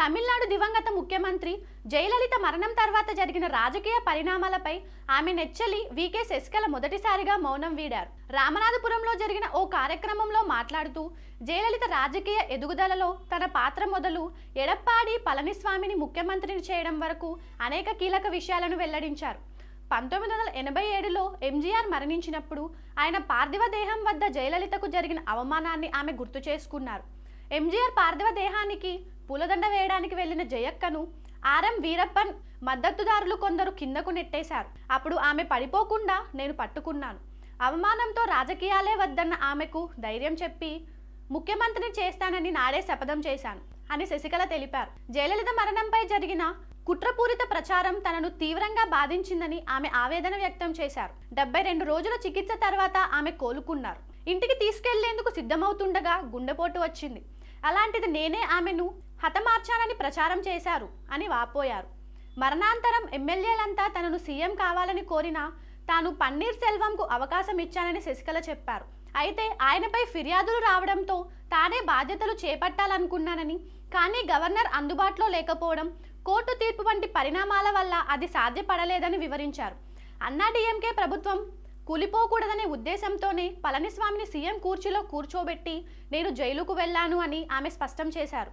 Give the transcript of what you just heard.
తమిళనాడు దివంగత ముఖ్యమంత్రి జయలలిత మరణం తర్వాత జరిగిన రాజకీయ పరిణామాలపై ఆమె నెచ్చెలి వికే శశికళ మొదటిసారిగా మౌనం వీడారు. రామనాథపురంలో జరిగిన ఓ కార్యక్రమంలో మాట్లాడుతూ జయలలిత రాజకీయ ఎదుగుదలలో తన పాత్ర మొదలు ఎడప్పాడి పళనిస్వామిని ముఖ్యమంత్రిని చేయడం వరకు అనేక కీలక విషయాలను వెల్లడించారు. 1987లో ఎంజీఆర్ మరణించినప్పుడు ఆయన పార్థివ దేహం వద్ద జయలలితకు జరిగిన అవమానాన్ని ఆమె గుర్తు చేసుకున్నారు. ఎంజీఆర్ పార్థివ దేహానికి పూలదండ వేయడానికి వెళ్లిన జయక్కను ఆర్ఎం వీరప్పన్ మద్దతుదారులు కొందరు కిందకు నెట్టేశారు. అప్పుడు ఆమె పడిపోకుండా నేను పట్టుకున్నాను. అవమానంతో రాజకీయాలే వద్దన్న ఆమెకు ధైర్యం చెప్పి ముఖ్యమంత్రిని చేస్తానని నాడే శపథం చేశాను అని శశికళ తెలిపారు. జయలలిత మరణంపై జరిగిన కుట్రపూరిత ప్రచారం తనను తీవ్రంగా బాధించిందని ఆమె ఆవేదన వ్యక్తం చేశారు. 72 రోజుల చికిత్స తర్వాత ఆమె కోలుకున్నారు. ఇంటికి తీసుకెళ్లేందుకు సిద్ధమవుతుండగా గుండెపోటు వచ్చింది. అలాంటిది నేనే ఆమెను హతమార్చానని ప్రచారం చేశారు అని వాపోయారు. మరణాంతరం ఎమ్మెల్యేలంతా తనను సీఎం కావాలని కోరినా తాను పన్నీర్ సెల్వంకు అవకాశం ఇచ్చానని శశికళ చెప్పారు. అయితే ఆయనపై ఫిర్యాదులు రావడంతో తానే బాధ్యతలు చేపట్టాలనుకున్నానని, కానీ గవర్నర్ అందుబాటులో లేకపోవడం, కోర్టు తీర్పు వంటి పరిణామాల వల్ల అది సాధ్యపడలేదని వివరించారు. అన్నాడీఎంకే ప్రభుత్వం కూలిపోకూడదనే ఉద్దేశంతోనే పళనిస్వామిని సీఎం కుర్చీలో కూర్చోబెట్టి నేను జైలుకు వెళ్లాను అని ఆమె స్పష్టం చేశారు.